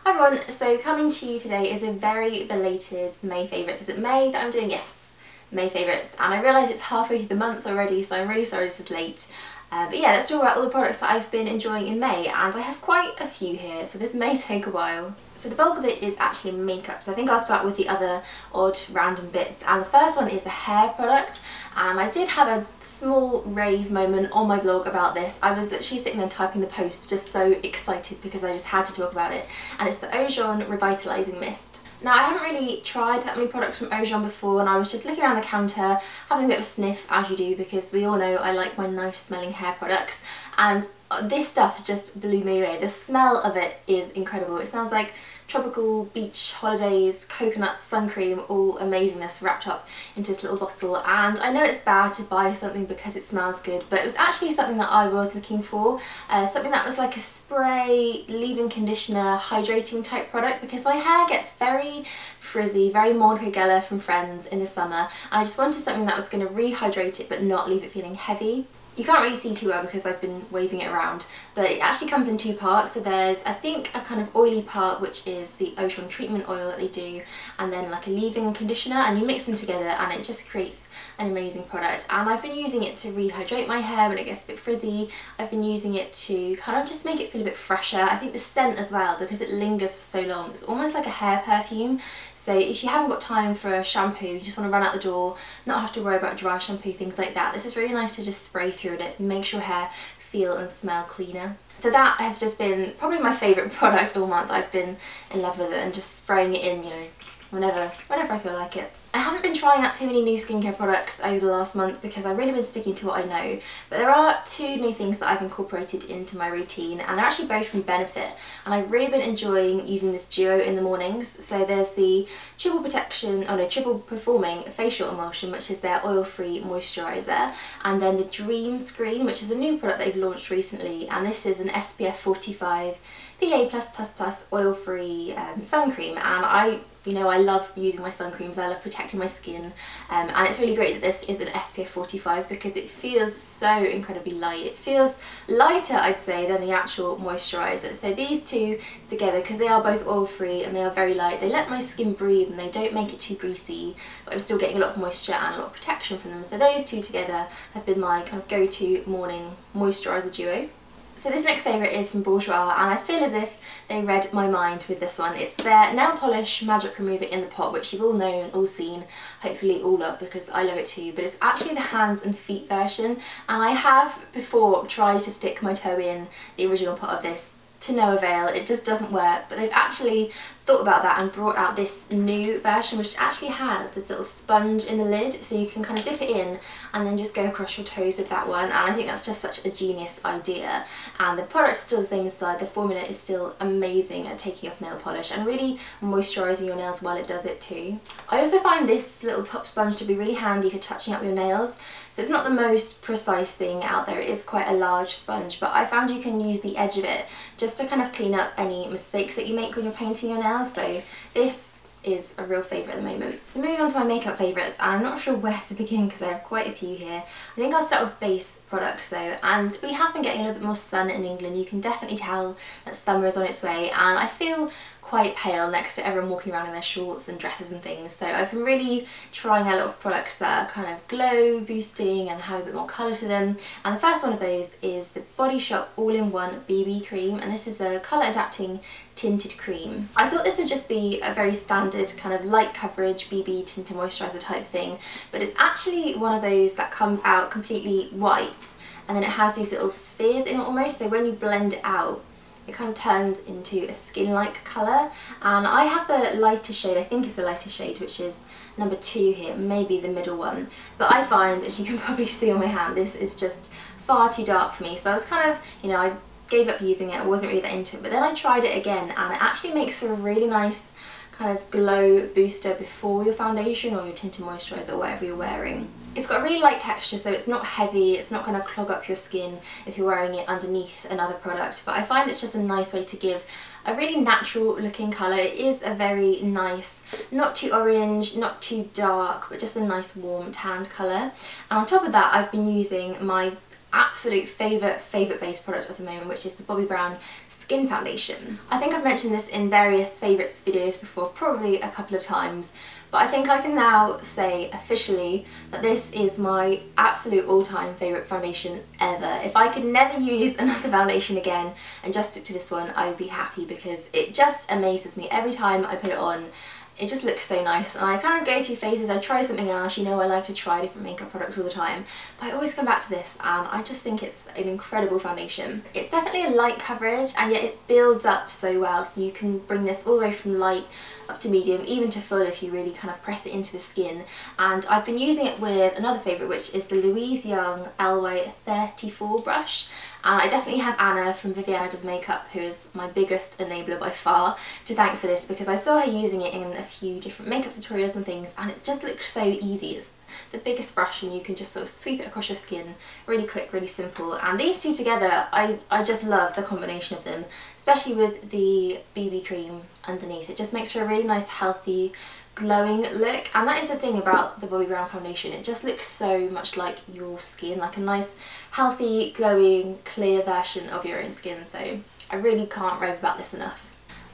Hi everyone, so coming to you today is a very belated May favourites. Is it May that I'm doing? Yes, May favourites. And I realise it's halfway through the month already, so I'm really sorry this is late. But yeah, let's talk about all the products that I've been enjoying in May, and I have quite a few here, so this may take a while. So the bulk of it is actually makeup, so I think I'll start with the other odd random bits. And the first one is a hair product, and I did have a small rave moment on my blog about this. I was literally sitting there typing the post, just so excited because I just had to talk about it, and it's the Ojon Revitalizing Mist. Now, I haven't really tried that many products from Ojon before, and I was just looking around the counter, having a bit of a sniff, as you do, because we all know I like my nice smelling hair products, and this stuff just blew me away. The smell of it is incredible. It smells like tropical beach holidays, coconut, sun cream, all amazingness wrapped up into this little bottle. And I know it's bad to buy something because it smells good, but it was actually something that I was looking for, something that was like a spray, leave-in conditioner, hydrating type product, because my hair gets very frizzy, very Monica Geller from Friends in the summer, and I just wanted something that was going to rehydrate it but not leave it feeling heavy. You can't really see too well because I've been waving it around, but it actually comes in two parts. So there's, I think, a kind of oily part, which is the Ojon treatment oil that they do, and then like a leave-in conditioner, and you mix them together and it just creates an amazing product. And I've been using it to rehydrate my hair when it gets a bit frizzy. I've been using it to kind of just make it feel a bit fresher. I think the scent as well, because it lingers for so long, it's almost like a hair perfume. So if you haven't got time for a shampoo, you just want to run out the door, not have to worry about dry shampoo, things like that, this is really nice to just spray through it. It makes your hair feel and smell cleaner. So that has just been probably my favourite product all month. I've been in love with it and just spraying it in, you know, whenever I feel like it. I haven't been trying out too many new skincare products over the last month because I've really been sticking to what I know, but there are two new things that I've incorporated into my routine, and they're actually both from Benefit, and I've really been enjoying using this duo in the mornings. So there's the triple performing facial emulsion, which is their oil-free moisturiser, and then the Dream Screen, which is a new product they've launched recently, and this is an SPF 45 PA+++ oil-free sun cream, and I love using my sun creams, I love protecting my skin, and it's really great that this is an SPF 45 because it feels so incredibly light. It feels lighter, I'd say, than the actual moisturiser. So these two together, because they are both oil-free and they are very light, they let my skin breathe and they don't make it too greasy, but I'm still getting a lot of moisture and a lot of protection from them. So those two together have been my kind of go-to morning moisturiser duo. So this next favourite is from Bourjois, and I feel as if they read my mind with this one. It's their nail polish magic remover in the pot, which you've all known, all seen, hopefully all love, because I love it too, but it's actually the hands and feet version, and I have before tried to stick my toe in the original pot of this to no avail. It just doesn't work, but they've actually thought about that and brought out this new version, which actually has this little sponge in the lid, so you can kind of dip it in and then just go across your toes with that one, and I think that's just such a genius idea. And the product's still the same inside, the formula is still amazing at taking off nail polish and really moisturising your nails while it does it too. I also find this little top sponge to be really handy for touching up your nails. So it's not the most precise thing out there, it is quite a large sponge, but I found you can use the edge of it just to kind of clean up any mistakes that you make when you're painting your nails. So this is a real favourite at the moment. So moving on to my makeup favourites, and I'm not sure where to begin because I have quite a few here. I think I'll start with base products though, and we have been getting a little bit more sun in England. You can definitely tell that summer is on its way, and I feel quite pale next to everyone walking around in their shorts and dresses and things, so I've been really trying a lot of products that are kind of glow boosting and have a bit more colour to them, and the first one of those is the Body Shop All-in-One BB Cream, and this is a colour adapting tinted cream. I thought this would just be a very standard kind of light coverage BB tinted moisturiser type thing, but it's actually one of those that comes out completely white, and then it has these little spheres in it almost, so when you blend it out it kind of turns into a skin-like colour, and I have the lighter shade, I think it's the lighter shade, which is number 2 here, maybe the middle one, but I find, as you can probably see on my hand, this is just far too dark for me, so I was kind of, you know, I gave up using it, I wasn't really that into it, but then I tried it again and it actually makes for a really nice kind of glow booster before your foundation or your tinted moisturiser or whatever you're wearing. It's got a really light texture, so it's not heavy, it's not going to clog up your skin if you're wearing it underneath another product, but I find it's just a nice way to give a really natural looking colour. It is a very nice, not too orange, not too dark, but just a nice warm tanned colour. And on top of that, I've been using my absolute favourite base product at the moment, which is the Bobbi Brown skin foundation. I think I've mentioned this in various favourites videos before, probably a couple of times, but I think I can now say officially that this is my absolute all-time favourite foundation ever. If I could never use another foundation again and just stick to this one, I would be happy, because it just amazes me every time I put it on. It just looks so nice, and I kind of go through phases. I try something else, you know, I like to try different makeup products all the time, but I always come back to this and I just think it's an incredible foundation. It's definitely a light coverage, and yet it builds up so well, so you can bring this all the way from light up to medium, even to full if you really kind of press it into the skin. And I've been using it with another favourite, which is the Louise LY34 brush. And I definitely have Anna from Viviana Does Makeup, who is my biggest enabler by far, to thank for this, because I saw her using it in a few different makeup tutorials and things, and it just looks so easy. It's the biggest brush and you can just sort of sweep it across your skin, really quick, really simple. And these two together, I just love the combination of them, especially with the BB cream underneath. It just makes for a really nice, healthy, glowing look. And that is the thing about the Bobbi Brown foundation, it just looks so much like your skin, like a nice, healthy, glowing, clear version of your own skin. So I really can't rave about this enough.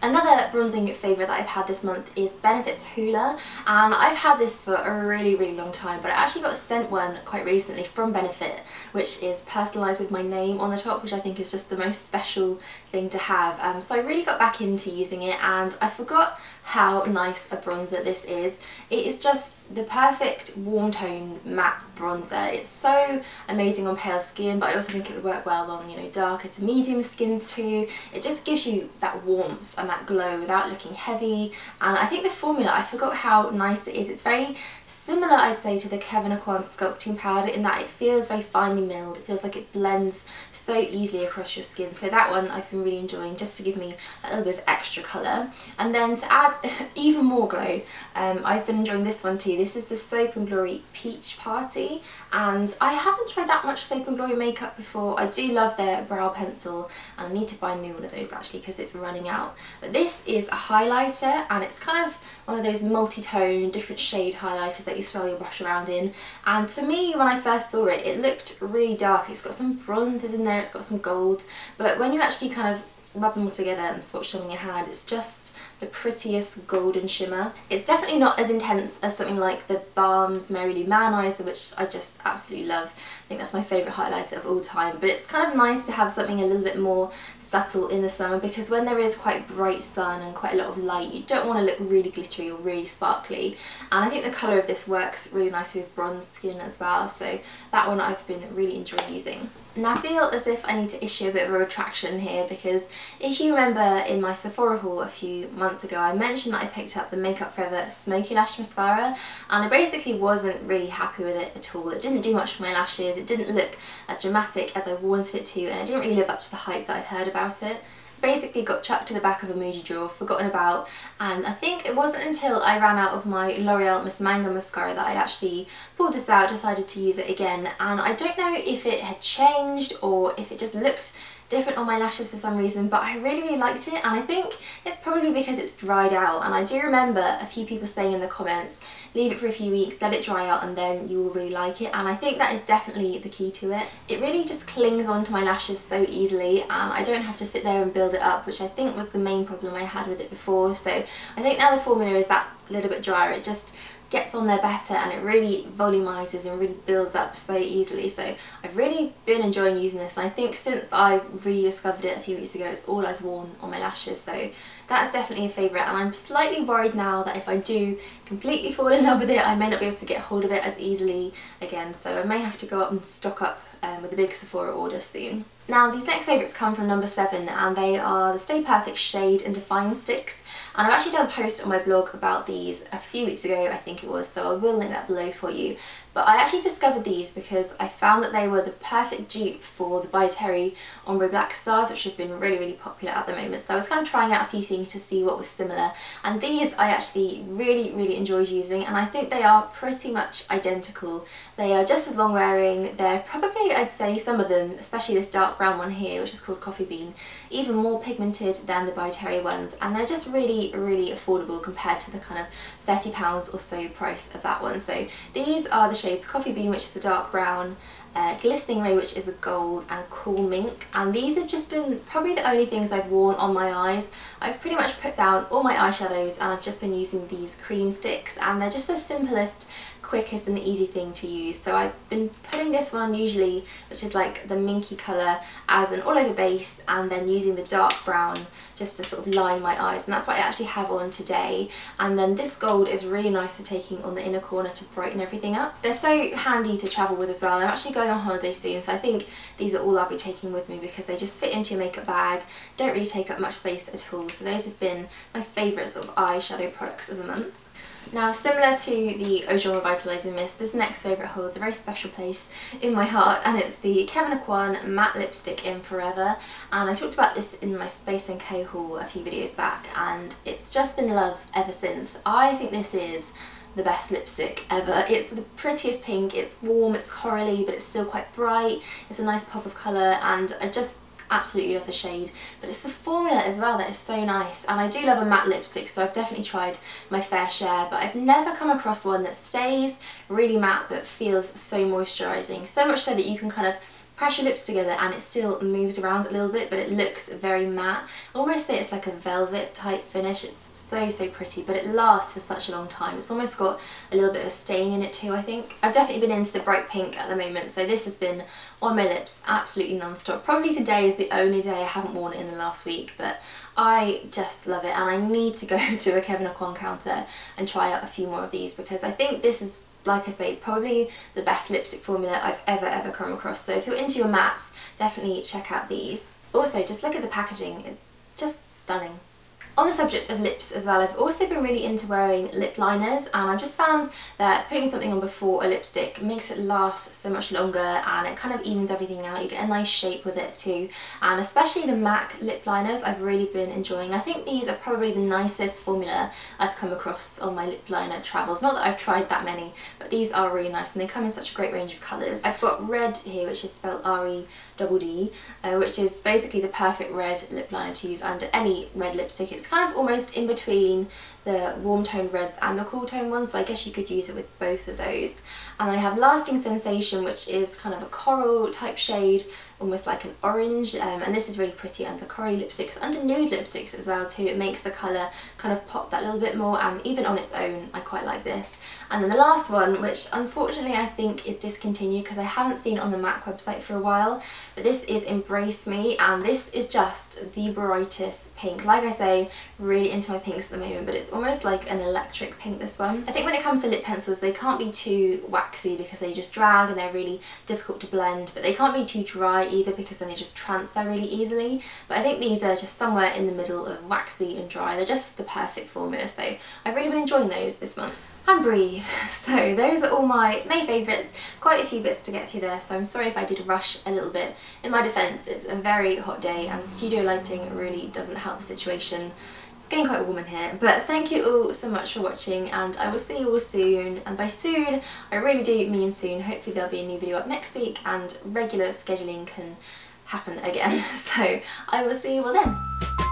Another bronzing favourite that I've had this month is Benefit's Hoola, and I've had this for a really long time, but I actually got sent one quite recently from Benefit, which is personalised with my name on the top, which I think is just the most special thing to have. So I really got back into using it, and I forgot how nice a bronzer this is. It is just the perfect warm tone matte bronzer. It's so amazing on pale skin, but I also think it would work well on, you know, darker to medium skins too. It just gives you that warmth and that glow without looking heavy. And I think the formula, I forgot how nice it is. It's very similar, I'd say, to the Kevyn Aucoin Sculpting powder, in that it feels very finely milled. It feels like it blends so easily across your skin. So that one I've been really enjoying, just to give me a little bit of extra colour. And then to add even more glow, I've been enjoying this one too. This is the Soap and Glory Peach Party, and I haven't tried that much Soap and Glory makeup before. I do love their brow pencil, and I need to buy a new one of those actually, because it's running out. But this is a highlighter, and it's kind of one of those multi-tone, different shade highlighters that you swirl your brush around in. And to me, when I first saw it, it looked really dark. It's got some bronzes in there, it's got some gold, but when you actually kind of rub them all together and swatch them in your hand, it's just the prettiest golden shimmer. It's definitely not as intense as something like the Balm's Merrily Manizer, which I just absolutely love. I think that's my favourite highlighter of all time, but it's kind of nice to have something a little bit more subtle in the summer, because when there is quite bright sun and quite a lot of light, you don't want to look really glittery or really sparkly. And I think the colour of this works really nicely with bronze skin as well, so that one I've been really enjoying using. And I feel as if I need to issue a bit of a retraction here, because if you remember in my Sephora haul a few months ago, I mentioned that I picked up the Makeup Forever Smoky Lash Mascara, and I basically wasn't really happy with it at all. It didn't do much for my lashes, it didn't look as dramatic as I wanted it to, and it didn't really live up to the hype that I'd heard about it. Basically got chucked to the back of a Muji drawer, forgotten about, and I think it wasn't until I ran out of my L'Oreal Miss Mango mascara that I actually pulled this out, decided to use it again, and I don't know if it had changed or if it just looked different on my lashes for some reason, but I really liked it, and I think it's probably because it's dried out. And I do remember a few people saying in the comments, leave it for a few weeks, let it dry out, and then you will really like it, and I think that is definitely the key to it. It really just clings onto my lashes so easily, and I don't have to sit there and build it up, which I think was the main problem I had with it before. So I think now the formula is that little bit drier, it just gets on there better, and it really volumizes and really builds up so easily. So I've really been enjoying using this, and I think since I rediscovered it a few weeks ago, it's all I've worn on my lashes, so that's definitely a favourite. And I'm slightly worried now that if I do completely fall in love with it, I may not be able to get hold of it as easily again, so I may have to go up and stock up with a big Sephora order soon. Now these next favourites come from number 7, and they are the Stay Perfect Shade and Define Sticks, and I've actually done a post on my blog about these a few weeks ago, I think it was, so I will link that below for you. But I actually discovered these because I found that they were the perfect dupe for the By Terry Ombre Blackstars, which have been really popular at the moment. So I was kind of trying out a few things to see what was similar, and these I actually really enjoyed using, and I think they are pretty much identical. They are just as long wearing, they're probably, I'd say, some of them, especially this dark brown one here, which is called Coffee Bean, even more pigmented than the By Terry ones, and they're just really affordable compared to the kind of £30 or so price of that one. So these are the shades Coffee Bean, which is a dark brown, Glistening Ray, which is a gold, and Cool Mink. And these have just been probably the only things I've worn on my eyes. I've pretty much put down all my eyeshadows and I've just been using these cream sticks, and they're just the simplest, quickest and easy thing to use. So I've been putting this one on usually, which is like the minky colour, as an all over base, and then using the dark brown just to sort of line my eyes, and that's what I actually have on today. And then this gold is really nice for taking on the inner corner to brighten everything up. They're so handy to travel with as well. I'm actually going on holiday soon, so I think these are all I'll be taking with me because they just fit into your makeup bag, don't really take up much space at all. So those have been my favourite sort of eyeshadow products of the month. Now, similar to the Ojon Revitalizing Mist, this next favourite holds a very special place in my heart, and it's the Kevyn Aucoin Matte Lipstick in Forever. And I talked about this in my Space & Co haul a few videos back, and it's just been love ever since. I think this is the best lipstick ever. It's the prettiest pink, it's warm, it's corally, but it's still quite bright. It's a nice pop of colour, and I just absolutely love the shade, but it's the formula as well that is so nice. And I do love a matte lipstick, so I've definitely tried my fair share, but I've never come across one that stays really matte but feels so moisturising, so much so that you can kind of press your lips together and it still moves around a little bit, but it looks very matte. I almost say it's like a velvet type finish. It's so pretty, but it lasts for such a long time. It's almost got a little bit of a stain in it too, I think. I've definitely been into the bright pink at the moment, so this has been on my lips absolutely non-stop. Probably today is the only day I haven't worn it in the last week, but I just love it, and I need to go to a Kevyn Aucoin counter and try out a few more of these because I think this is, like I say, probably the best lipstick formula I've ever come across. So if you're into your mattes, definitely check out these. Also, just look at the packaging, it's just stunning. On the subject of lips as well, I've also been really into wearing lip liners, and I've just found that putting something on before a lipstick makes it last so much longer, and it kind of evens everything out. You get a nice shape with it too, and especially the MAC lip liners I've really been enjoying. I think these are probably the nicest formula I've come across on my lip liner travels. Not that I've tried that many, but these are really nice and they come in such a great range of colours. I've got red here, which is spelled R-E-D-D, which is basically the perfect red lip liner to use under any red lipstick. It's kind of almost in between the warm toned reds and the cool tone ones, so I guess you could use it with both of those. And then I have Lasting Sensation, which is kind of a coral type shade, almost like an orange, and this is really pretty under corally lipsticks, under nude lipsticks as well too. It makes the colour kind of pop that little bit more, and even on its own I quite like this. And then the last one, which unfortunately I think is discontinued because I haven't seen it on the MAC website for a while, but this is Embrace Me, and this is just the brightest pink. Like I say, really into my pinks at the moment, but it's almost like an electric pink, this one. I think when it comes to lip pencils, they can't be too waxy because they just drag and they're really difficult to blend, but they can't be too dry either because then they just transfer really easily. But I think these are just somewhere in the middle of waxy and dry. They're just the perfect formula, so I've really been enjoying those this month. And breathe. So those are all my May favourites. Quite a few bits to get through there, so I'm sorry if I did rush a little bit. In my defence, it's a very hot day and studio lighting really doesn't help the situation. It's getting quite warm in here, but thank you all so much for watching, and I will see you all soon. And by soon, I really do mean soon. Hopefully there'll be a new video up next week and regular scheduling can happen again. So I will see you all then.